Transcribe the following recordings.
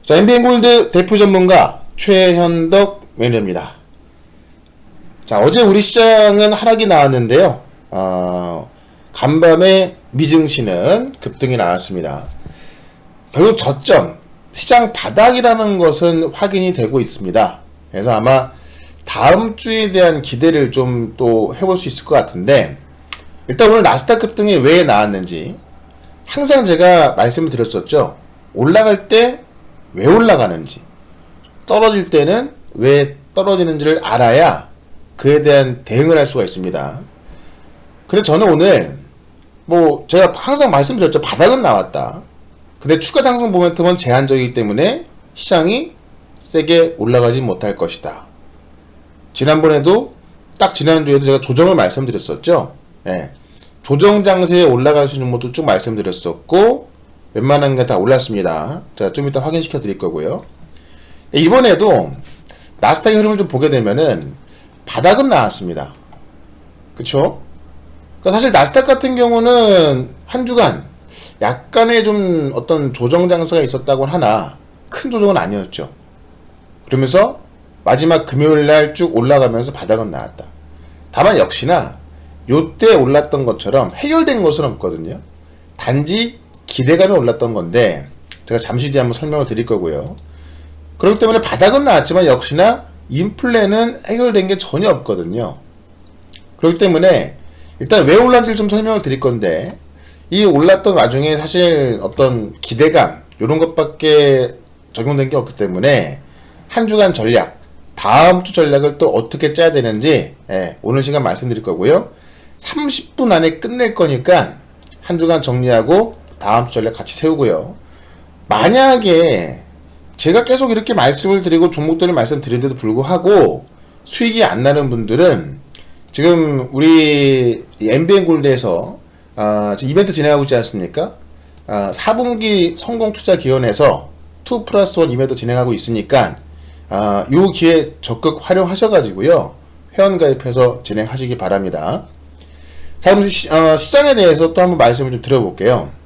자, MBN골드 대표 전문가 최현덕 매니저입니다. 자, 어제 우리 시장은 하락이 나왔는데요. 간밤에 미증시는 급등이 나왔습니다. 결국 저점, 시장 바닥이라는 것은 확인이 되고 있습니다. 그래서 아마 다음 주에 대한 기대를 좀 또 해볼 수 있을 것 같은데, 일단 오늘 나스닥 급등이 왜 나왔는지 항상 제가 말씀을 드렸었죠. 올라갈 때 왜 올라가는지, 떨어질 때는 왜 떨어지는지를 알아야 그에 대한 대응을 할 수가 있습니다. 근데 저는 오늘 제가 항상 말씀드렸죠. 바닥은 나왔다. 근데 추가 상승 모멘텀은 제한적이기 때문에 시장이 세게 올라가지 못할 것이다. 지난번에도 딱 지난주에도 제가 조정을 말씀드렸었죠. 예. 조정 장세에 올라갈 수 있는 것도 쭉 말씀드렸었고, 웬만한 게 다 올랐습니다. 자, 좀 이따 확인시켜 드릴 거고요. 이번에도 나스닥의 흐름을 좀 보게 되면은 바닥은 나왔습니다. 그쵸? 그러니까 사실 나스닥 같은 경우는 한 주간 약간의 좀 어떤 조정 장세가 있었다고 하나 큰 조정은 아니었죠. 그러면서 마지막 금요일날 쭉 올라가면서 바닥은 나왔다. 다만 역시나 요때 올랐던 것처럼 해결된 것은 없거든요. 단지 기대감이 올랐던 건데 제가 잠시 뒤에 한번 설명을 드릴 거고요. 그렇기 때문에 바닥은 나왔지만 역시나 인플레는 해결된 게 전혀 없거든요. 그렇기 때문에 일단 왜 올랐는지 좀 설명을 드릴 건데, 이 올랐던 와중에 사실 어떤 기대감 이런 것밖에 적용된 게 없기 때문에 한 주간 전략, 다음 주 전략을 또 어떻게 짜야 되는지 오늘 시간 말씀드릴 거고요. 30분 안에 끝낼 거니까 한 주간 정리하고 다음 주 전략 같이 세우고요. 만약에 제가 계속 이렇게 말씀을 드리고 종목들을 말씀드리는데도 불구하고 수익이 안 나는 분들은 지금 우리 MBN골드에서 이벤트 진행하고 있지 않습니까? 4분기 성공투자기원에서 2+1 이벤트 진행하고 있으니까 요 기회 적극 활용하셔가지고요, 회원가입해서 진행하시기 바랍니다. 자, 그럼 시장에 대해서 또 한번 말씀을 좀 드려볼게요.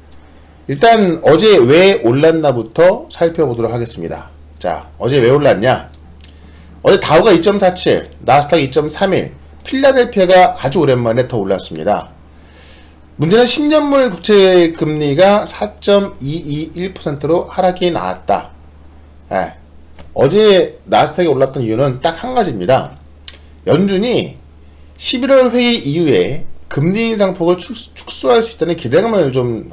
일단 어제 왜 올랐나부터 살펴보도록 하겠습니다. 자, 어제 왜 올랐냐? 어제 다우가 2.47, 나스닥 2.31, 필라델피아가 아주 오랜만에 더 올랐습니다. 문제는 10년물 국채 금리가 4.221%로 하락이 나왔다. 어제 나스닥이 올랐던 이유는 딱 한 가지입니다. 연준이 11월 회의 이후에 금리 인상폭을 축소할 수 있다는 기대감을 좀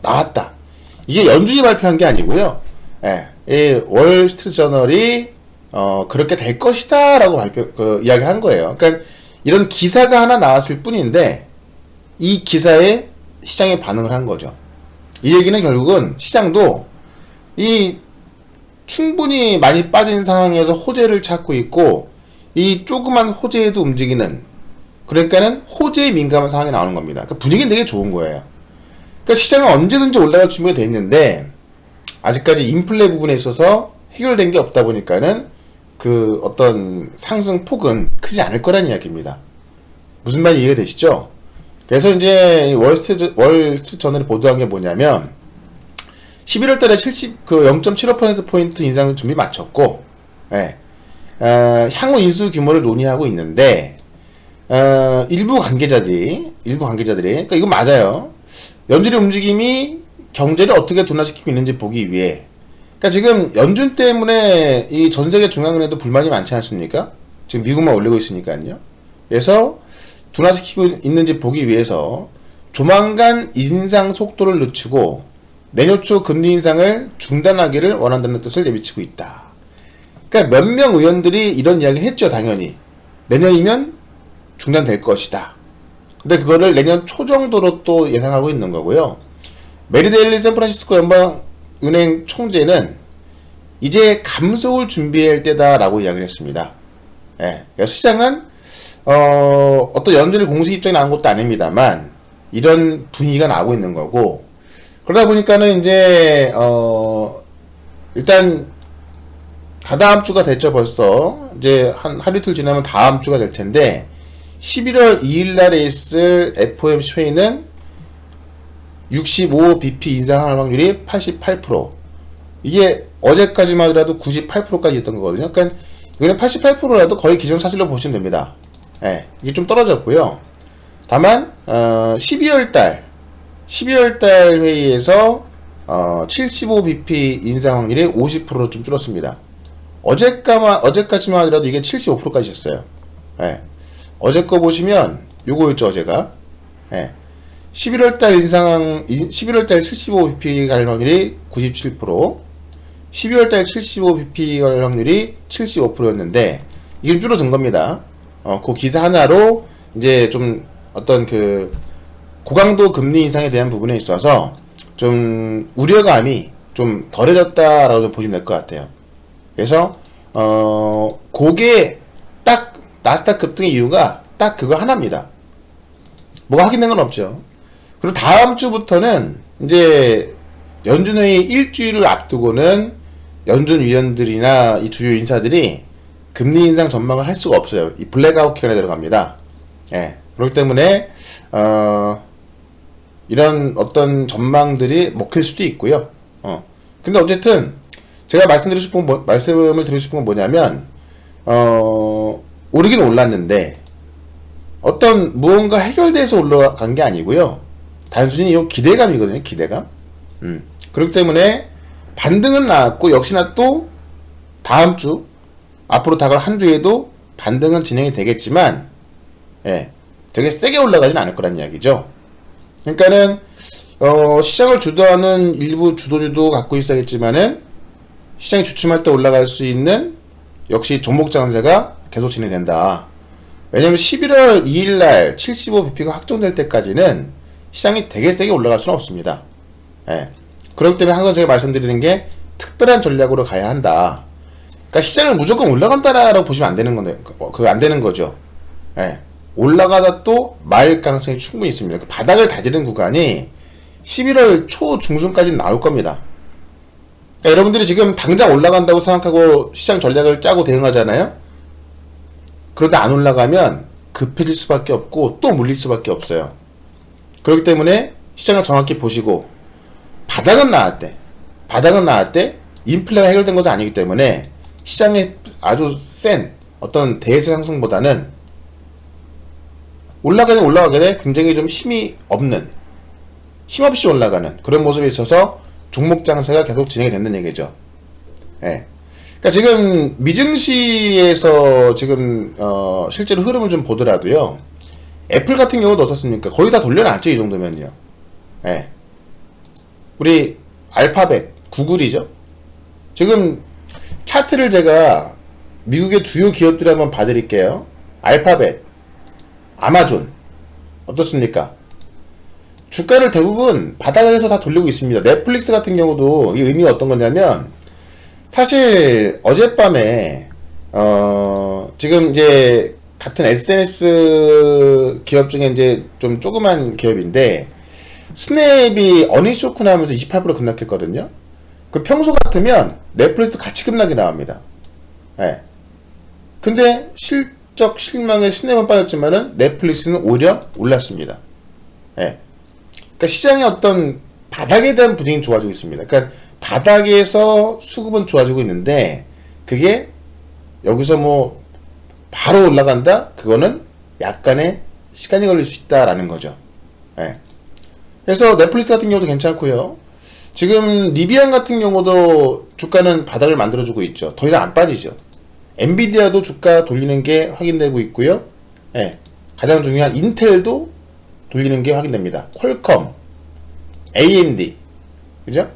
나왔다. 이게 연준이 발표한 게 아니고요. 이 월스트리트저널이 그렇게 될 것이다라고 이야기를 한 거예요. 그러니까 이런 기사가 하나 나왔을 뿐인데 이 기사에 시장이 반응을 한 거죠. 이 얘기는 결국은 시장도 이 충분히 많이 빠진 상황에서 호재를 찾고 있고, 이 조그만 호재에도 움직이는, 그러니까는 호재에 민감한 상황이 나오는 겁니다. 그러니까 분위기는 되게 좋은 거예요. 그러니까 시장은 언제든지 올라갈 준비가 돼 있는데 아직까지 인플레 부분에 있어서 해결된 게 없다 보니까는 그 어떤 상승 폭은 크지 않을 거란 이야기입니다. 무슨 말이 이해가 되시죠? 그래서 이제 월스트리트저널이 보도한 게 뭐냐면 11월 달에 0.75%포인트 인상 준비 마쳤고, 향후 인수 규모를 논의하고 있는데, 일부 관계자들이, 그러니까 이거 맞아요. 연준의 움직임이 경제를 어떻게 둔화시키고 있는지 보기 위해. 그러니까 지금 연준 때문에 이 전 세계 중앙은행도 불만이 많지 않습니까? 지금 미국만 올리고 있으니까요. 그래서 둔화시키고 있는지 보기 위해서 조만간 인상 속도를 늦추고 내년 초 금리 인상을 중단하기를 원한다는 뜻을 내비치고 있다. 그러니까 몇 명 의원들이 이런 이야기를 했죠, 당연히. 내년이면 중단될 것이다. 근데 그거를 내년 초 정도로 또 예상하고 있는 거고요. 메리데일리 샌프란시스코 연방은행 총재는 이제 감속을 준비할 때다라고 이야기를 했습니다. 시장은 어떤 연준의 공식 입장이 나온 것도 아닙니다만 이런 분위기가 나오고 있는 거고, 그러다 보니까는 이제 일단 다다음 주가 됐죠. 벌써 이제 하루 이틀 지나면 다음 주가 될 텐데 11월 2일 날에 있을 FOMC 회의는 65bp 인상할 확률이 88%, 이게 어제까지만 하더라도 98%까지 있던 거거든요. 그러니까 이거는 88%라도 거의 기존사실로 보시면 됩니다. 예, 이게 좀 떨어졌고요. 다만 12월달 회의에서 75bp 인상 확률이 50%로 좀 줄었습니다. 어제까지만 하더라도 이게 75%까지 있었어요. 예. 어제 거 보시면 요거였죠, 어제가. 예. 11월달 75bp 갈 확률이 97%, 12월달 75bp 갈 확률이 75%였는데, 이게 좀 줄어든 겁니다. 그 기사 하나로 이제 좀 어떤 그 고강도 금리 인상에 대한 부분에 있어서 좀 우려감이 좀 덜해졌다라고 좀 보시면 될 것 같아요. 그래서 그게 딱 나스닥 급등의 이유가 딱 그거 하나입니다. 뭐가 확인된 건 없죠. 그리고 다음 주부터는 이제 연준회의 일주일을 앞두고는 연준 위원들이나 이 주요 인사들이 금리 인상 전망을 할 수가 없어요. 이 블랙아웃 기간에 들어갑니다. 예. 그렇기 때문에 이런 어떤 전망들이 먹힐 수도 있고요. 근데 어쨌든 제가 말씀을 드리고 싶은 건 뭐냐면 오르긴 올랐는데 어떤 무언가 해결돼서 올라간 게 아니고요. 단순히 이 기대감이거든요. 기대감. 그렇기 때문에 반등은 나왔고 역시나 또 다음 주 앞으로 다가올 한 주에도 반등은 진행이 되겠지만 예, 되게 세게 올라가진 않을 거란 이야기죠. 그러니까는 시장을 주도하는 일부 주도주도 갖고 있어야겠지만은 시장이 주춤할 때 올라갈 수 있는 역시 종목 장세가 계속 진행된다. 왜냐면 11월 2일날 75bp가 확정될 때까지는 시장이 되게 세게 올라갈 수는 없습니다. 예. 그렇기 때문에 항상 제가 말씀드리는 게 특별한 전략으로 가야 한다. 그러니까 시장을 무조건 올라간다라고 보시면 안 되는 건데, 안 되는 거죠. 예. 올라가다 또 말 가능성이 충분히 있습니다. 그 바닥을 다지는 구간이 11월 초 중순까지 나올 겁니다. 그러니까 여러분들이 지금 당장 올라간다고 생각하고 시장 전략을 짜고 대응하잖아요. 그러다 안 올라가면 급해질 수밖에 없고 또 물릴 수밖에 없어요. 그렇기 때문에 시장을 정확히 보시고 바닥은 나왔대 인플레가 해결된 것은 아니기 때문에 시장에 아주 센 어떤 대세 상승보다는 올라가게 돼 굉장히 좀 힘없이 올라가는 그런 모습에 있어서 종목 장세가 계속 진행이 된다는 얘기죠. 예. 그러니까 지금 미증시에서 지금 실제로 흐름을 좀 보더라도요. 애플 같은 경우도 어떻습니까? 거의 다 돌려놨죠, 이 정도면요. 예. 우리 알파벳, 구글이죠. 지금 차트를 제가 미국의 주요 기업들 한번 봐드릴게요. 알파벳, 아마존 어떻습니까? 주가를 대부분 바닥에서 다 돌리고 있습니다. 넷플릭스 같은 경우도 이 의미가 어떤 거냐면 사실 어젯밤에 지금 이제 같은 SNS 기업 중에 이제 좀 조그만 기업인데 스냅이 어닝 쇼크 나오면서 28% 급락했거든요. 그 평소 같으면 넷플릭스 같이 급락이 나옵니다. 예. 근데 실적 실망에 스냅은 빠졌지만은 넷플릭스는 오히려 올랐습니다. 예. 그러니까 시장의 어떤 바닥에 대한 분위기는 좋아지고 있습니다. 그러니까 바닥에서 수급은 좋아지고 있는데 그게 여기서 뭐 바로 올라간다? 그거는 약간의 시간이 걸릴 수 있다라는 거죠. 예. 그래서 넷플릭스 같은 경우도 괜찮고요. 지금 리비안 같은 경우도 주가는 바닥을 만들어주고 있죠. 더 이상 안 빠지죠. 엔비디아도 주가 돌리는 게 확인되고 있고요. 예. 가장 중요한 인텔도 돌리는 게 확인됩니다. 퀄컴, AMD, 그죠?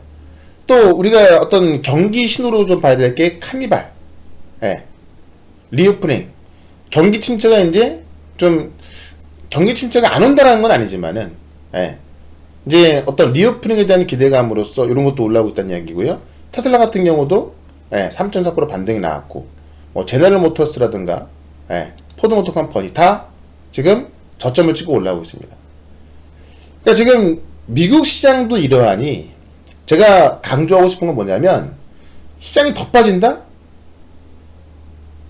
또 우리가 어떤 경기 신호로 좀 봐야 될 게 카니발, 예. 리오프닝. 경기 침체가 이제 좀 경기 침체가 안 온다라는 건 아니지만은, 예. 이제 어떤 리오프닝에 대한 기대감으로써 이런 것도 올라오고 있다는 이야기고요. 테슬라 같은 경우도 3.4% 반등이 나왔고, 뭐 제너럴 모터스라든가 포드 모터 컴퍼니 다 지금 저점을 찍고 올라오고 있습니다. 그러니까 지금 미국 시장도 이러하니 제가 강조하고 싶은 건 뭐냐면 시장이 더 빠진다?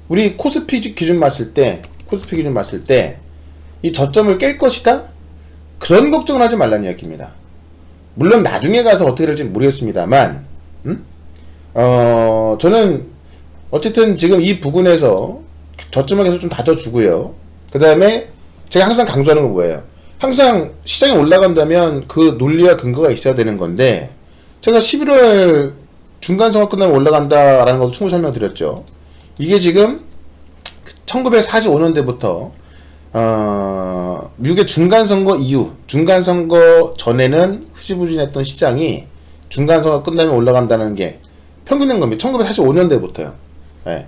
우리 코스피 기준 봤을 때 이 저점을 깰 것이다? 그런 걱정을 하지 말라는 이야기입니다. 물론 나중에 가서 어떻게 될지 모르겠습니다만 저는 어쨌든 지금 이 부분에서 저점을 계속 좀 다져주고요. 그 다음에 제가 항상 강조하는 건 뭐예요? 항상 시장이 올라간다면 그 논리와 근거가 있어야 되는 건데, 제가 11월 중간선거 끝나면 올라간다라는 것도 충분히 설명드렸죠. 이게 지금 1945년대부터 미국의 중간선거 이후, 중간선거 전에는 흐지부진했던 시장이 중간선거 끝나면 올라간다는 게 평균된 겁니다. 1945년대부터요. 네.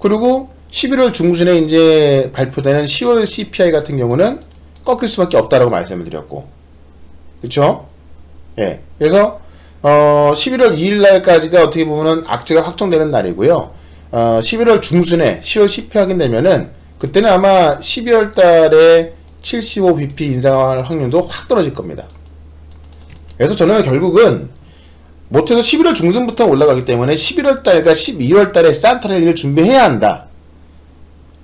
그리고 11월 중순에 이제 발표되는 10월 CPI 같은 경우는 꺾일 수밖에 없다라고 말씀을 드렸고, 그쵸? 예. 그래서 11월 2일 날까지가 어떻게 보면은 악재가 확정되는 날이고요. 11월 중순에 10월 CPI 확인되면은 그때는 아마 12월 달에 75bp 인상할 확률도 확 떨어질 겁니다. 그래서 저는 결국은 못해도 11월 중순부터 올라가기 때문에 11월 달과 12월 달에 산타랠리를 준비해야 한다.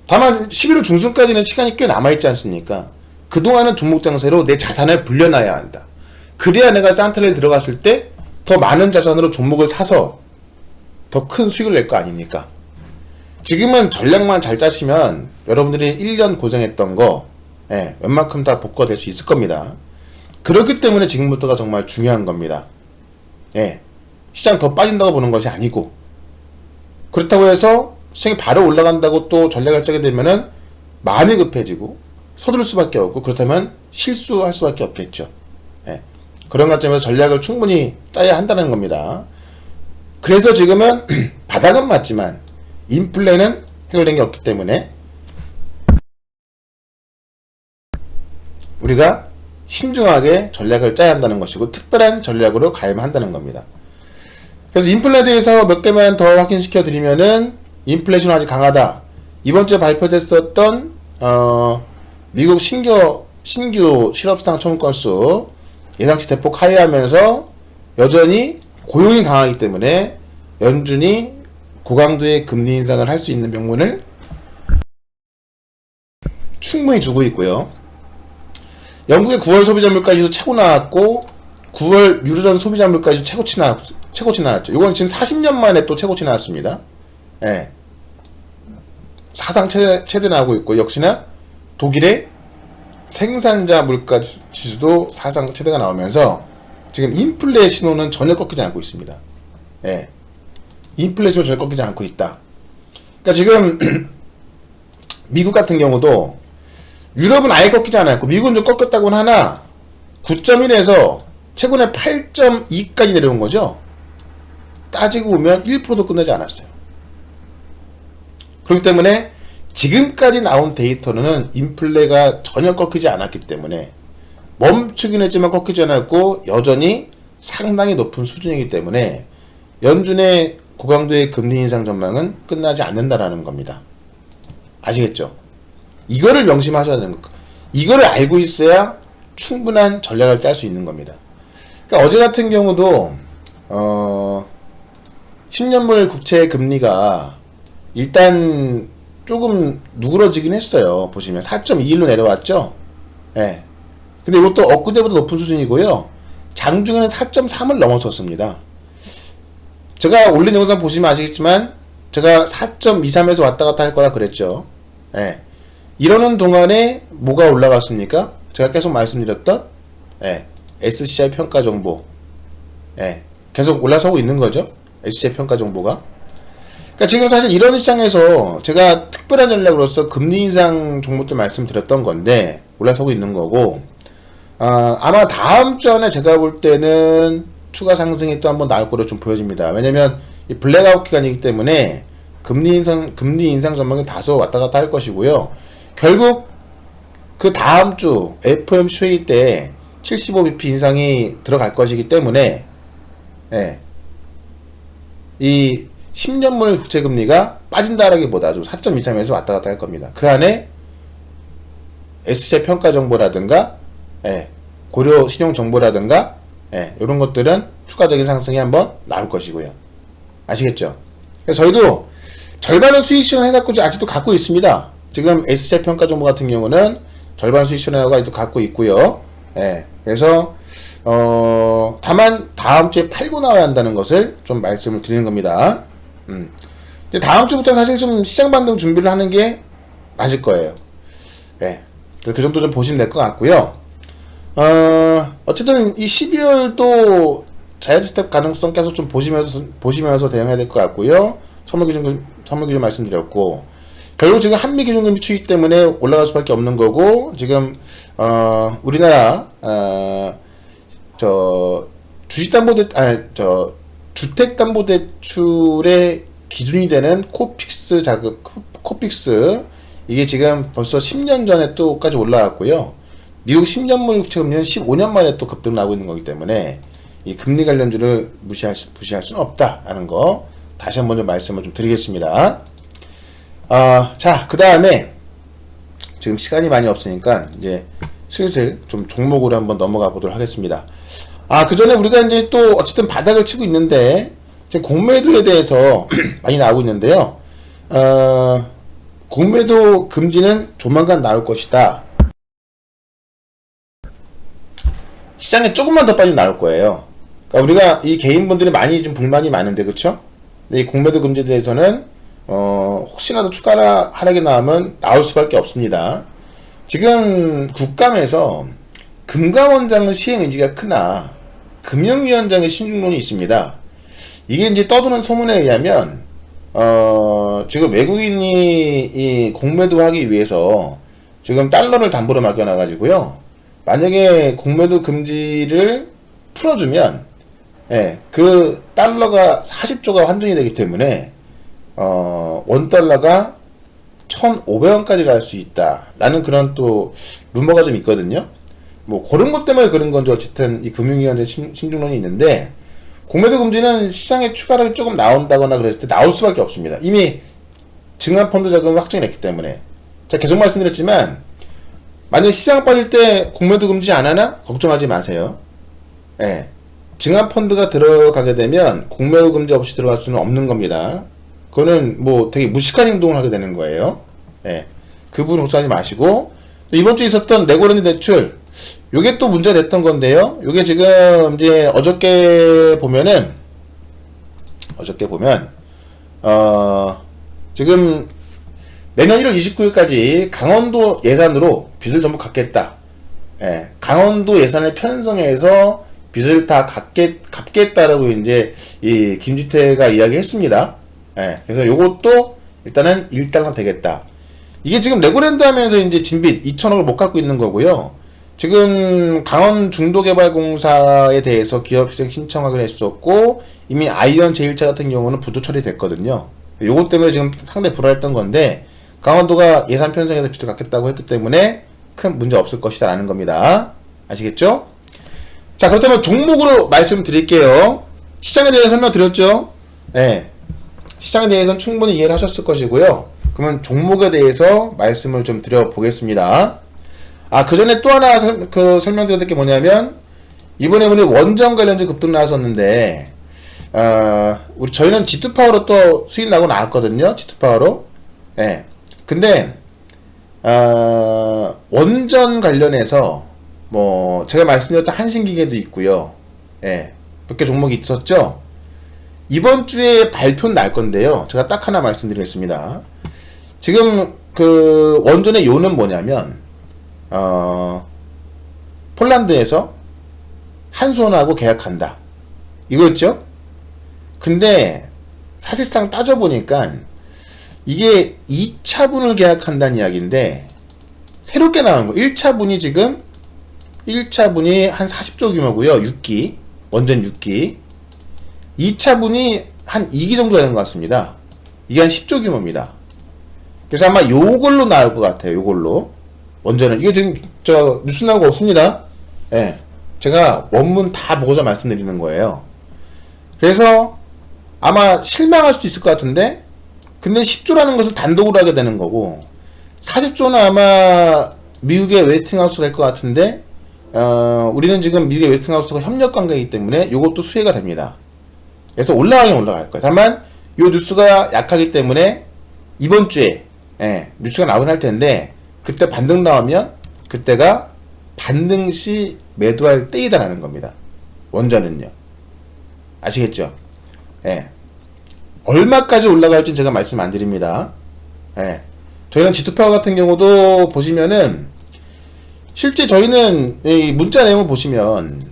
다만 11월 중순까지는 시간이 꽤 남아있지 않습니까? 그동안은 종목 장세로 내 자산을 불려놔야 한다. 그래야 내가 산타랠리 들어갔을 때 더 많은 자산으로 종목을 사서 더 큰 수익을 낼 거 아닙니까? 지금은 전략만 잘 짜시면 여러분들이 1년 고생했던 거 웬만큼 다 복구가 될 수 있을 겁니다. 그렇기 때문에 지금부터가 정말 중요한 겁니다. 시장 더 빠진다고 보는 것이 아니고, 그렇다고 해서 시장이 바로 올라간다고 또 전략을 짜게 되면은 마음이 급해지고 서두를 수밖에 없고, 그렇다면 실수할 수밖에 없겠죠. 그런 관점에서 전략을 충분히 짜야 한다는 겁니다. 그래서 지금은 바닥은 맞지만 인플레는 해결된 게 없기 때문에 우리가 신중하게 전략을 짜야 한다는 것이고, 특별한 전략으로 가야만 한다는 겁니다. 그래서 인플레에 대해서 몇 개만 더 확인시켜 드리면은, 인플레이션은 아직 강하다. 이번 주에 발표됐었던 미국 신규 실업수당 청구 건수 예상치 대폭 하회하면서 여전히 고용이 강하기 때문에 연준이 고강도의 금리 인상을 할 수 있는 명분을 충분히 주고 있고요. 영국의 9월 소비자 물가지수 최고 나왔고, 9월 유로존 소비자 물가지수 최고치 나왔죠. 이건 지금 40년 만에 또 최고치 나왔습니다. 사상 최대 나오고 있고, 역시나 독일의 생산자 물가 지수도 사상 최대가 나오면서 지금 인플레 신호는 전혀 꺾이지 않고 있습니다. 인플레 신호 전혀 꺾이지 않고 있다. 그러니까 지금 미국 같은 경우도, 유럽은 아예 꺾이지 않았고 미국은 좀 꺾였다고는 하나 9.1에서 최근에 8.2까지 내려온 거죠. 따지고 보면 1%도 끝나지 않았어요. 그렇기 때문에 지금까지 나온 데이터는 인플레가 전혀 꺾이지 않았기 때문에, 멈추긴 했지만 꺾이지 않았고 여전히 상당히 높은 수준이기 때문에 연준의 고강도의 금리 인상 전망은 끝나지 않는다라는 겁니다. 아시겠죠? 이거를 명심하셔야 되는 거. 이거를 알고 있어야 충분한 전략을 짤 수 있는 겁니다. 그러니까 어제 같은 경우도 10년물 국채 금리가 일단 조금 누그러지긴 했어요. 보시면 4.21로 내려왔죠. 근데 이것도 엊그제보다 높은 수준이고요. 장중에는 4.3을 넘어섰습니다. 제가 올린 영상 보시면 아시겠지만 제가 4.23에서 왔다 갔다 할 거라 그랬죠. 이러는 동안에 뭐가 올라갔습니까? 제가 계속 말씀드렸던 SCI 평가 정보, 계속 올라서고 있는 거죠. SCI 평가 정보가. 그러니까 지금 사실 이런 시장에서 제가 특별한 전략으로서 금리 인상 종목들 말씀드렸던 건데 올라서고 있는 거고, 아마 다음 주 안에 제가 볼 때는 추가 상승이 또 한번 나올 거로 좀 보여집니다. 왜냐면 이 블랙아웃 기간이기 때문에 금리 인상 전망이 다소 왔다 갔다 할 것이고요. 결국 그 다음 주 FOMC 회의 때 75bp 인상이 들어갈 것이기 때문에 이 10년물 국채금리가 빠진다라기보다 좀 4.23에서 왔다 갔다 할 겁니다. 그 안에 SCI 평가 정보라든가 고려 신용 정보라든가 이런 것들은 추가적인 상승이 한번 나올 것이고요. 아시겠죠? 그래서 저희도 절반은 수익 실현 해갖고 아직도 갖고 있습니다. 지금 SCI 평가 정보 같은 경우는 절반 수익 실현하고 아직도 갖고 있고요. 그래서 다만 다음 주에 팔고 나와야 한다는 것을 좀 말씀을 드리는 겁니다. 이제 다음 주부터 사실 좀 시장 반등 준비를 하는 게 맞을 거예요. 네. 그 정도 좀 보시면 될 것 같고요. 어쨌든 이 12월도 자이언트 스텝 가능성 계속 좀 보시면서 대응해야 될 것 같고요. 선물 기준 말씀드렸고, 결국 지금 한미 기준금리 추이 때문에 올라갈 수밖에 없는 거고, 지금 우리나라 주택담보대출의 기준이 되는 코픽스 자금, 코픽스, 이게 지금 벌써 10년 전에 또까지 올라왔고요. 미국 10년물 국채금리는 15년 만에 또 급등을 하고 있는 거기 때문에 이 금리 관련주를 무시할 수는 없다라는 거 다시 한번 좀 말씀을 좀 드리겠습니다. 자, 그 다음에 지금 시간이 많이 없으니까 이제 슬슬 좀 종목으로 한번 넘어가 보도록 하겠습니다. 그 전에 우리가 이제 또 어쨌든 바닥을 치고 있는데 지금 공매도에 대해서 많이 나오고 있는데요. 공매도 금지는 조만간 나올 것이다. 시장에 조금만 더 빨리 나올 거예요. 그러니까 우리가 이 개인분들이 많이 좀 불만이 많은데, 그쵸? 근데 이 공매도 금지에 대해서는 혹시라도 추가 하락이 나오면 나올 수밖에 없습니다. 지금 국감에서 금감원장은 시행 의지가 크나 금융위원장의 신중론이 있습니다. 이게 이제 떠도는 소문에 의하면 지금 외국인이 이 공매도 하기 위해서 지금 달러를 담보로 맡겨놔가지고요. 만약에 공매도 금지를 풀어주면, 그 달러가 40조가 환전이 되기 때문에 원달러가 1,500원까지 갈 수 있다라는 그런 또 루머가 좀 있거든요. 뭐 그런 것 때문에 그런 건지 어쨌든 이 금융위원회 신중론이 있는데, 공매도 금지는 시장에 추가로 조금 나온다거나 그랬을 때 나올 수밖에 없습니다. 이미 증권펀드 자금을 확정이 됐기 때문에. 제가 계속 말씀드렸지만, 만약 시장 빠질 때 공매도 금지 안 하나? 걱정하지 마세요. 증권펀드가 들어가게 되면 공매도 금지 없이 들어갈 수는 없는 겁니다. 그거는 뭐 되게 무식한 행동을 하게 되는 거예요. 그 부분 걱정하지 마시고, 이번 주에 있었던 레고랜드 대출, 요게 또 문제가 됐던 건데요. 요게 지금 이제 어저께 보면 지금 내년 1월 29일까지 강원도 예산으로 빚을 전부 갚겠다. 강원도 예산을 편성해서 빚을 다 갚겠다라고 이제 이 김지태가 이야기했습니다. 그래서 요것도 일단은 일단은 되겠다. 이게 지금 레고랜드 하면서 이제 진빚 2천억을 못 갚고 있는 거고요. 지금 강원 중도개발공사에 대해서 기업수생 신청하기로 했었고, 이미 아이언 제1차 같은 경우는 부도 처리됐거든요. 요것 때문에 지금 상당히 불안했던 건데, 강원도가 예산 편성에서 빚을 갚겠다고 했기 때문에 큰 문제 없을 것이다 라는 겁니다. 아시겠죠? 자, 그렇다면 종목으로 말씀드릴게요. 시장에 대해서 설명드렸죠? 시장에 대해서는 충분히 이해를 하셨을 것이고요. 그러면 종목에 대해서 말씀을 좀 드려보겠습니다. 그 전에 또 하나 설명드릴 게 뭐냐면, 이번에 우리 원전 관련주 급등 나왔었는데, 저희는 G2파워로 또 수익 나고 나왔거든요. G2파워로. 근데, 원전 관련해서, 뭐, 제가 말씀드렸던 한신기계도 있고요. 몇 개 종목이 있었죠? 이번 주에 발표는 날 건데요. 제가 딱 하나 말씀드리겠습니다. 지금 그 원전의 요는 뭐냐면, 폴란드에서 한수원하고 계약한다. 이거였죠? 근데 사실상 따져보니까 이게 2차분을 계약한다는 이야기인데, 새롭게 나온 거 1차분이 지금 1차분이 한 40조 규모고요. 6기 원전 6기. 2차분이 한 2기 정도 되는 것 같습니다. 이게 한 10조 규모입니다. 그래서 아마 요걸로 나올 것 같아요. 요걸로 원전은. 이게 지금 뉴스 나온 거 없습니다. 제가 원문 다 보고서 말씀드리는 거예요. 그래서 아마 실망할 수도 있을 것 같은데, 근데 10조라는 것을 단독으로 하게 되는 거고, 40조는 아마 미국의 웨스팅하우스가 될 것 같은데, 우리는 지금 미국의 웨스팅하우스가 협력 관계이기 때문에 이것도 수혜가 됩니다. 그래서 올라가긴 올라갈 거예요. 다만 이 뉴스가 약하기 때문에 이번 주에 뉴스가 나오긴 할 텐데, 그때 반등 나오면 그때가 반등 시 매도할 때이다라는 겁니다. 원전은요. 아시겠죠? 예. 얼마까지 올라갈지 제가 말씀 안 드립니다. 예. 저희는 G2파워 같은 경우도 보시면은 실제 저희는 이 문자 내용을 보시면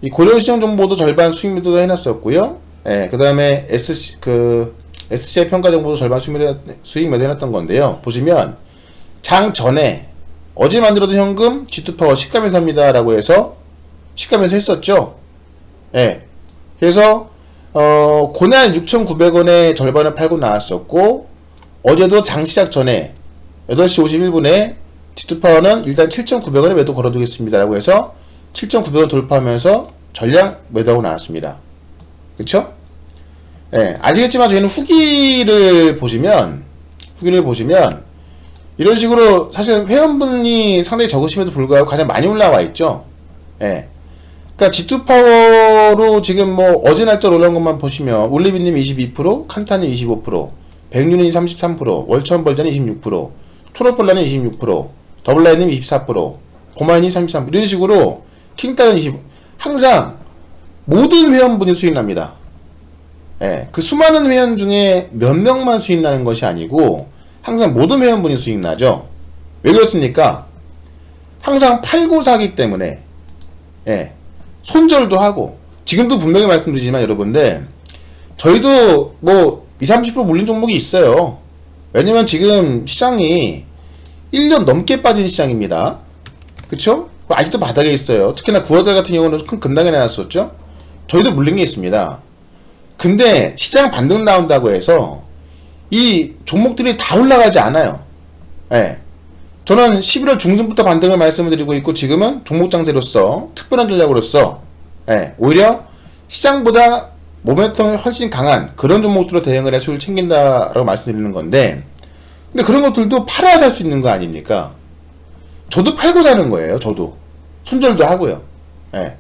이 고려시장 정보도 절반 수익 매도도 해놨었고요. 예. 그 다음에 SCI 평가 정보도 절반 수익 매도 해놨던 건데요. 보시면 장 전에 어제 만들어둔 현금 G2파워 시가에서 삽니다 라고 해서 시가에서 했었죠. 예. 그래서 고날 6,900원에 절반을 팔고 나왔었고, 어제도 장 시작 전에 8시 51분에 G2파워는 일단 7,900원에 매도 걸어두겠습니다 라고 해서 7,900원 돌파하면서 전량 매도하고 나왔습니다. 그쵸? 예, 아시겠지만 저희는 후기를 보시면 이런 식으로 사실 회원분이 상당히 적으심에도 불구하고 가장 많이 올라와 있죠. 예. 그러니까 G2파워로 지금 뭐 어제 날짜 올라온 것만 보시면 올리비님 22%, 칸타님 25%, 백윤이 33%, 월천벌전이 26%, 초록벌라님 26%, 더블라인님 24%, 고마이님 33%, 이런 식으로 킹따는 20%, 항상 모든 회원분이 수익 납니다. 예, 그 수많은 회원 중에 몇 명만 수익 나는 것이 아니고 항상 모든 회원분이 수익 나죠. 왜 그렇습니까? 항상 팔고 사기 때문에, 예, 손절도 하고, 지금도 분명히 말씀드리지만 여러분들, 저희도 뭐 20-30% 물린 종목이 있어요. 왜냐면 지금 시장이 1년 넘게 빠진 시장입니다. 그쵸? 아직도 바닥에 있어요. 특히나 9월달 같은 경우는 큰 급락이 나왔었죠. 저희도 물린 게 있습니다. 근데 시장 반등 나온다고 해서 이 종목들이 다 올라가지 않아요. 예. 저는 11월 중순부터 반등을 말씀을 드리고 있고, 지금은 종목 장세로서 특별한 전략으로서, 예, 오히려 시장보다 모멘텀이 훨씬 강한 그런 종목들로 대응을 해서 수익을 챙긴다라고 말씀드리는 건데, 근데 그런 것들도 팔아야 살 수 있는 거 아닙니까? 저도 팔고 사는 거예요. 저도 손절도 하고요. 예.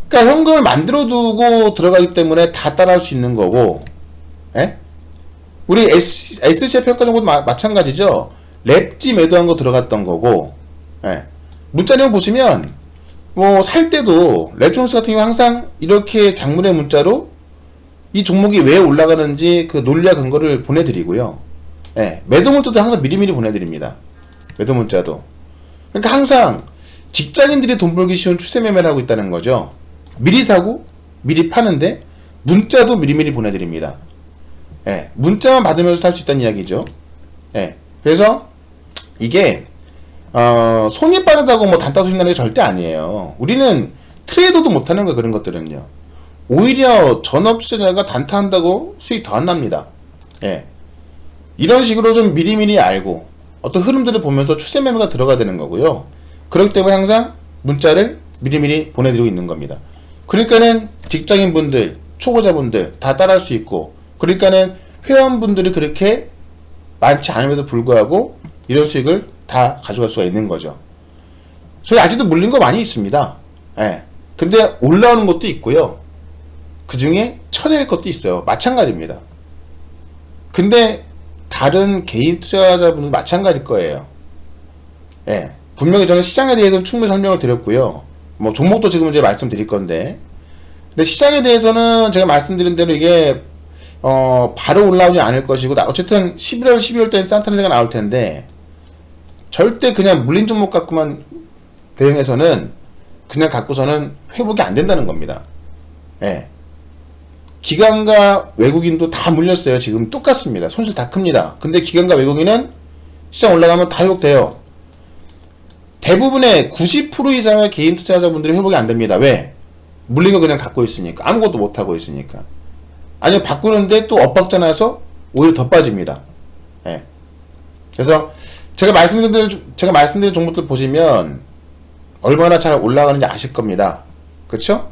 그러니까 현금을 만들어 두고 들어가기 때문에 다 따라할 수 있는 거고, 예? 우리 SCI 평가 정보도 마찬가지죠. 랩지 매도한 거 들어갔던 거고, 예. 문자 내용 보시면 뭐 살 때도 랩존스 같은 경우 항상 이렇게 장문의 문자로 이 종목이 왜 올라가는지 그 논리와 근거를 보내드리고요. 예. 매도 문자도 항상 미리미리 보내드립니다. 매도 문자도. 그러니까 항상 직장인들이 돈 벌기 쉬운 추세 매매를 하고 있다는 거죠. 미리 사고 미리 파는데 문자도 미리미리 보내드립니다. 예, 문자만 받으면서 살 수 있다는 이야기죠. 예, 그래서 이게 손이 빠르다고 뭐 단타 수익 나는 게 절대 아니에요. 우리는 트레이더도 못하는 거, 그런 것들은요. 오히려 전업 투자자가 단타한다고 수익 더 안 납니다. 예, 이런 식으로 좀 미리미리 알고 어떤 흐름들을 보면서 추세 매매가 들어가야 되는 거고요. 그렇기 때문에 항상 문자를 미리미리 보내드리고 있는 겁니다. 그러니까는 직장인분들, 초보자분들 다 따라할 수 있고, 그러니까는 회원분들이 그렇게 많지 않음에도 불구하고 이런 수익을 다 가져갈 수가 있는 거죠. 저희 아직도 물린 거 많이 있습니다. 예. 근데 올라오는 것도 있고요. 그 중에 쳐낼 것도 있어요. 마찬가지입니다. 근데 다른 개인 투자자분들 마찬가지일 거예요. 예. 분명히 저는 시장에 대해서는 충분히 설명을 드렸고요. 뭐 종목도 지금 이제 말씀드릴 건데, 근데 시장에 대해서는 제가 말씀드린 대로 이게 바로 올라오지 않을 것이고, 어쨌든 11월 12월 때는 산타날리가 나올 텐데, 절대 그냥 물린 종목 갖고만 대응해서는 그냥 갖고서는 회복이 안 된다는 겁니다. 예. 기관과 외국인도 다 물렸어요. 지금 똑같습니다. 손실 다 큽니다. 근데 기관과 외국인은 시장 올라가면 다 회복돼요. 대부분의 90% 이상의 개인 투자자분들이 회복이 안 됩니다. 왜? 물린 거 그냥 갖고 있으니까. 아무것도 못하고 있으니까. 아니면 바꾸는데 또 엇박자 나서 오히려 더 빠집니다. 예. 그래서 제가 말씀드린 종목들 보시면 얼마나 잘 올라가는지 아실 겁니다. 그쵸?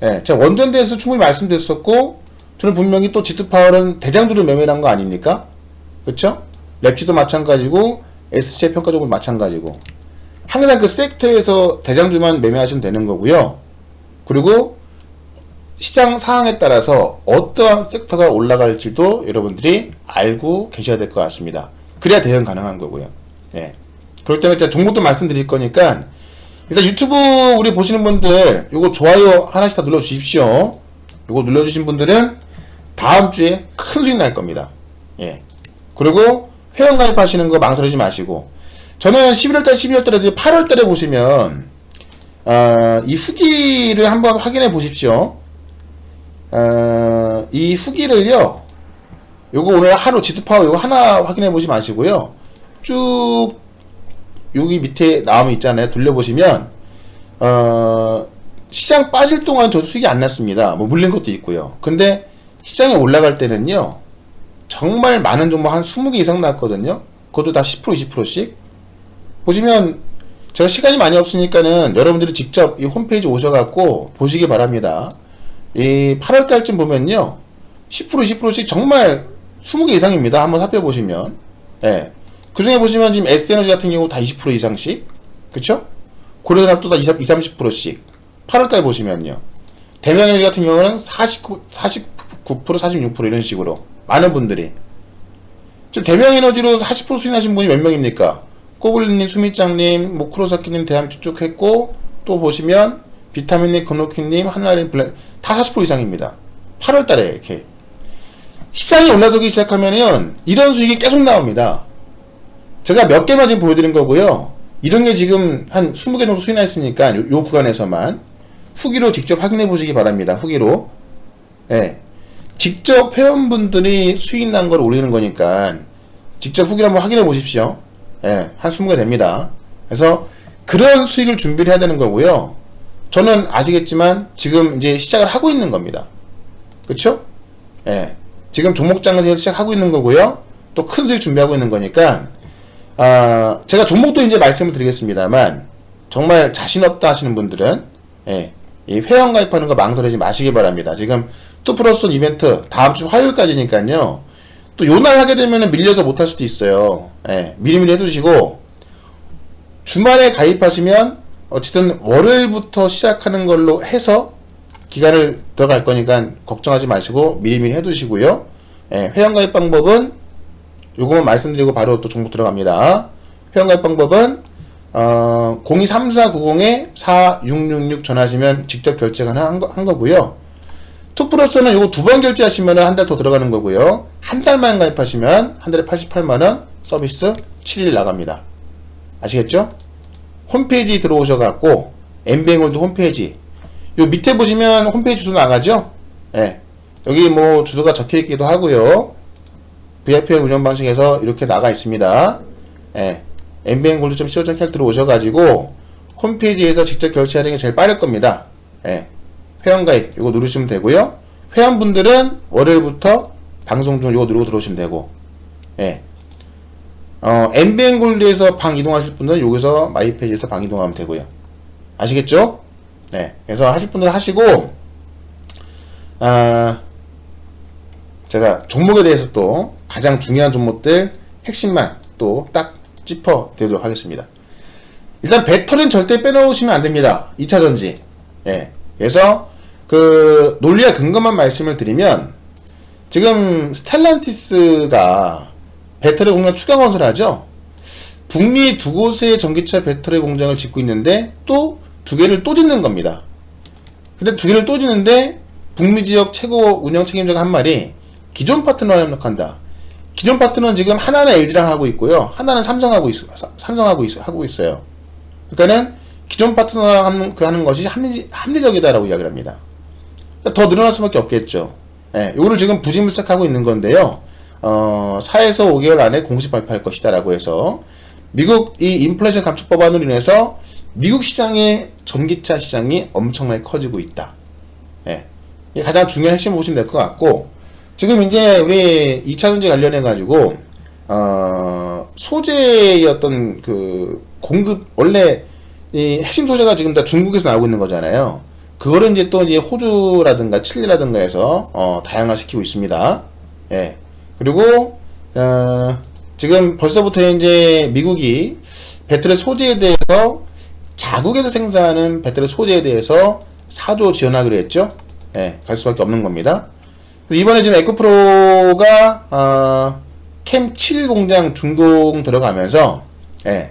예. 제가 원전대에서 충분히 말씀드렸었고, 저는 분명히 또 G2파워는 대장주를 매매를 한 거 아닙니까? 그쵸? 랩지도 마찬가지고, SCI 평가적으로 마찬가지고. 항상 그 섹터에서 대장주만 매매하시면 되는 거고요. 그리고 시장 상황에 따라서 어떠한 섹터가 올라갈지도 여러분들이 알고 계셔야 될 것 같습니다. 그래야 대응 가능한 거고요. 예. 그럴 때는 제가 종목도 말씀드릴 거니까 일단 유튜브 우리 보시는 분들 요거 좋아요 하나씩 다 눌러 주십시오. 요거 눌러 주신 분들은 다음 주에 큰 수익 날 겁니다. 예. 그리고 회원 가입하시는 거 망설이지 마시고, 저는 11월달 12월달에 8월달에 보시면 이 후기를 한번 확인해 보십시오. 이 후기를요, 요거 오늘 하루 지투파워 요거 하나 확인해 보지 마시고요, 쭉 여기 밑에 나오면 있잖아요. 돌려보시면 시장 빠질 동안 저도 수익이 안 났습니다. 뭐 물린 것도 있고요. 근데 시장이 올라갈 때는요, 정말 많은 종목 한 20개 이상 났거든요. 그것도 다 10% 20%씩 보시면, 제가 시간이 많이 없으니까는 여러분들이 직접 이 홈페이지 오셔갖고 보시기 바랍니다. 이 8월달쯤 보면요, 10% 20%씩 정말 20개 이상입니다. 한번 살펴보시면. 예. 그 중에 보시면 지금 S에너지 같은 경우 다 20% 이상씩, 그쵸? 고려대납 또 다 20, 30%씩 8월달 보시면요. 대명에너지 같은 경우는 49, 46% 이런 식으로 많은 분들이, 지금 대명에너지로 40% 수익 나신 분이 몇 명입니까? 꼬블리님, 수미짱님, 뭐 쿠로사키님, 대함 쭉 했고, 또 보시면 비타민님, 근로킹님, 한나린, 블랙 다 40% 이상입니다. 8월달에 이렇게 시장이 올라서기 시작하면은 이런 수익이 계속 나옵니다. 제가 몇 개만 지금 보여드린 거고요. 이런 게 지금 한 20개 정도 수익 나 있으니까 요 구간에서만 후기로 직접 확인해 보시기 바랍니다. 후기로. 예. 직접 회원분들이 수익 난 걸 올리는 거니까 직접 후기를 한번 확인해 보십시오. 예. 한 20개 됩니다. 그래서 그런 수익을 준비를 해야 되는 거고요. 저는 아시겠지만 지금 이제 시작을 하고 있는 겁니다. 그쵸? 예. 지금 종목장에서 시작하고 있는 거고요. 또 큰 수익 준비하고 있는 거니까, 제가 종목도 이제 말씀을 드리겠습니다만, 정말 자신 없다 하시는 분들은, 예, 이 회원 가입하는 거 망설이지 마시기 바랍니다. 지금 2플러스1 이벤트 다음 주 화요일까지니까요. 또 요날 하게 되면 밀려서 못할 수도 있어요. 예, 미리미리 해두시고, 주말에 가입하시면 어쨌든 월요일부터 시작하는 걸로 해서 기간을 들어갈 거니까 걱정하지 마시고 미리미리 해두시고요. 예, 회원가입 방법은 요거만 말씀드리고 바로 또 종목 들어갑니다. 회원가입 방법은 023490-4666 전화하시면 직접 결제가 한 거고요. 2플러스는 요거 2번 결제하시면 한 달 더 들어가는 거고요. 한 달만 가입하시면 한 달에 88만원 서비스 7일 나갑니다. 아시겠죠? 홈페이지 들어오셔갖고 엠뱅골드 홈페이지, 요 밑에 보시면 홈페이지 주소 나가죠? 예. 여기 뭐 주소가 적혀있기도 하고요. VIP 운영 방식에서 이렇게 나가 있습니다. 예. mbng골드.co.kr 들어오셔가지고 홈페이지에서 직접 결제하는 게 제일 빠를 겁니다. 예. 회원가입 이거 누르시면 되고요. 회원분들은 월요일부터 방송 중 이거 누르고 들어오시면 되고, 예. mbng골드에서 방 이동하실 분들은 여기서 마이페이지에서 방 이동하면 되고요. 아시겠죠? 네. 그래서 하실 분들은 하시고, 제가 종목에 대해서 또 가장 중요한 종목들 핵심만 또 딱 짚어 드리도록 하겠습니다. 일단 배터리는 절대 빼놓으시면 안 됩니다. 2차전지. 예. 그래서 그 논리와 근거만 말씀을 드리면, 지금 스텔란티스가 배터리 공장 추가 건설하죠. 북미 두 곳의 전기차 배터리 공장을 짓고 있는데 또 두 개를 또 짓는 겁니다. 근데 두 개를 또 짓는데 북미 지역 최고 운영 책임자가 한 말이 기존 파트너와 협력한다. 기존 파트너는 지금 하나는 LG랑 하고 있고요. 하나는 삼성하고 있어요. 그러니까는 기존 파트너랑 하는 것이 합리적이다라고 이야기를 합니다. 더 늘어날 수밖에 없겠죠. 예, 요거를 지금 부진불삭하고 있는 건데요. 4에서 5개월 안에 공식 발표할 것이다 라고 해서, 미국 이 인플레이션 감축 법안으로 인해서 미국 시장의 전기차 시장이 엄청나게 커지고 있다. 예. 이게 가장 중요한 핵심 보시면 될 것 같고, 지금 이제 우리 2차전지 관련해 가지고 소재의 어떤 그 공급, 원래 이 핵심 소재가 지금 다 중국에서 나오고 있는 거잖아요. 그거를 이제 또 이제 호주라든가 칠레라든가 해서 다양화시키고 있습니다. 예. 그리고 지금 벌써부터 이제 미국이 배터리 소재에 대해서, 자국에서 생산하는 배터리 소재에 대해서 4조 지원하기로 했죠. 예, 갈 수밖에 없는 겁니다. 이번에 지금 에코프로가 캠 7 공장 준공 들어가면서, 예,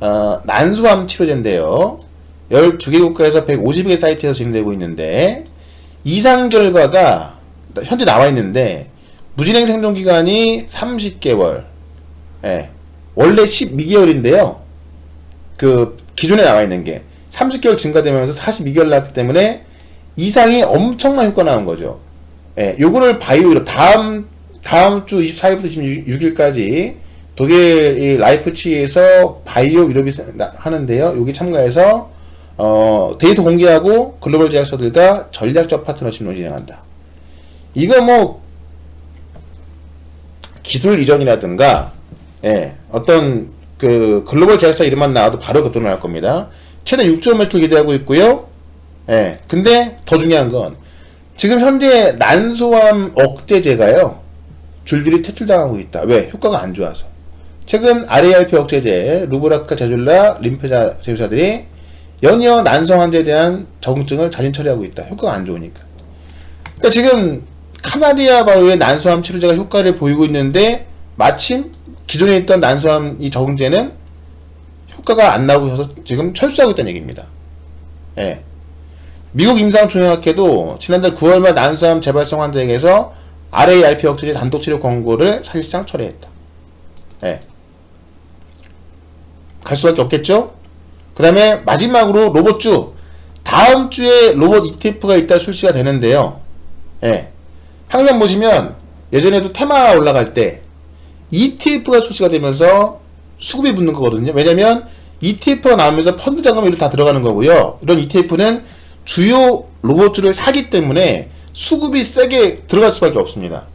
난소암 치료제인데요. 12개 국가에서 150개 사이트에서 진행되고 있는데 이상 결과가 현재 나와 있는데 무진행 생존 기간이 30개월. 예. 원래 12개월인데요. 그 기존에 나와 있는 게 30개월 증가되면서 42개월 나왔기 때문에 이상이 엄청난 효과 나온 거죠. 예. 요거를 바이오 유럽 다음 주 24일부터 26일까지 독일 라이프치히에서 바이오 유럽이 하는데요. 여기 참가해서 데이터 공개하고 글로벌 제약사들과 전략적 파트너십을 진행한다. 이거 뭐 기술 이전이라든가 어떤 그 글로벌 제약사 이름만 나와도 바로 그돈을 할 겁니다. 최대 6조 매출 기대하고 있고요. 근데 더 중요한 건 지금 현재 난소암 억제제가요. 줄줄이 퇴출당하고 있다. 왜? 효과가 안 좋아서. 최근 RARP 억제제, 루브라카 제줄라 림페자 제휴사들이 연이어 난소 환자에 대한 적응증을 자진 처리하고 있다. 효과가 안 좋으니까. 그러니까 지금 카나리아 바이오의 난소암 치료제가 효과를 보이고 있는데 마침 기존에 있던 난소암 이 적응제는 효과가 안 나오고 있어서 지금 철수하고 있다는 얘기입니다. 미국 임상총회학회도 지난달 9월 말 난소암 재발성 환자에게서 RARP 억제제 단독 치료 권고를 사실상 철회했다. 갈 수밖에 없겠죠? 그 다음에 마지막으로 로봇주. 다음 주에 로봇 ETF가 일단 출시가 되는데요. 항상 보시면 예전에도 테마 올라갈 때 ETF가 출시가 되면서 수급이 붙는 거거든요. 왜냐면 ETF가 나오면서 펀드 자금이 다 들어가는 거고요. 이런 ETF는 주요 로봇주를 사기 때문에 수급이 세게 들어갈 수밖에 없습니다.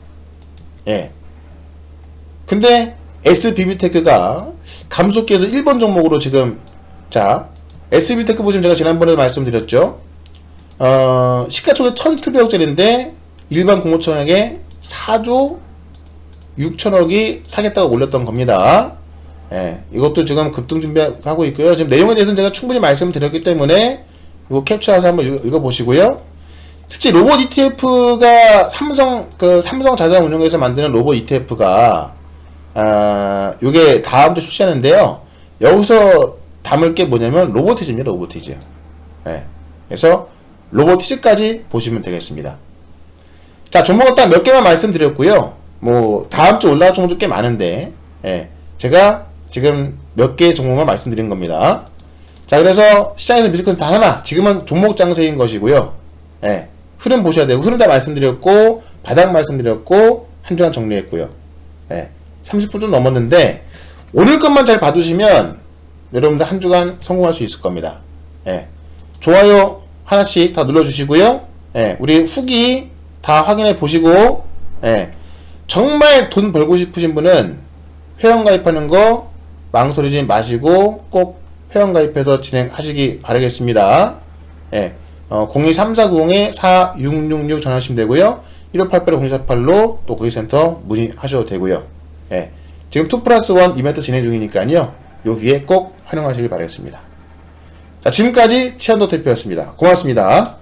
근데 SBB테크가 감속기에서 1번 종목으로 지금 자 SBB테크 보시면 제가 지난번에 말씀드렸죠. 시가총액 1,700억짜리인데 일반 공모청액에 4조 6천억이 사겠다고 올렸던 겁니다. 이것도 지금 급등 준비하고 있고요. 지금 내용에 대해서는 제가 충분히 말씀드렸기 때문에 이거 캡처해서 한번 읽어보시고요. 실제 로봇 ETF가 삼성 자산운용에서 만드는 로봇 ETF가 요게 다음 주 출시하는데요. 여기서 담을 게 뭐냐면 로보티즈입니다. 로보티즈. 그래서 로보티즈까지 보시면 되겠습니다. 자, 종목은 딱 몇 개만 말씀드렸고요. 뭐 다음 주 올라갈 종목도 꽤 많은데 제가 지금 몇 개의 종목만 말씀드린 겁니다. 자, 그래서 시장에서 미스컨 단 하나. 지금은 종목 장세인 것이고요. 흐름 보셔야 되고 흐름 다 말씀드렸고 바닥 말씀드렸고 한 주간 정리했고요. 30분 좀 넘었는데 오늘 것만 잘 봐두시면 여러분들 한 주간 성공할 수 있을 겁니다. 좋아요 하나씩 다 눌러주시고요. 우리 후기 다 확인해 보시고 정말 돈 벌고 싶으신 분은 회원가입하는 거 망설이지 마시고 꼭 회원가입해서 진행하시기 바라겠습니다. 023490-4666 전화하시면 되고요. 1588-0448로 또 고객센터 문의하셔도 되고요. 지금 2+1 이벤트 진행 중이니까요. 여기에 꼭 활용하시길 바라겠습니다. 자, 지금까지 최현도 대표였습니다. 고맙습니다.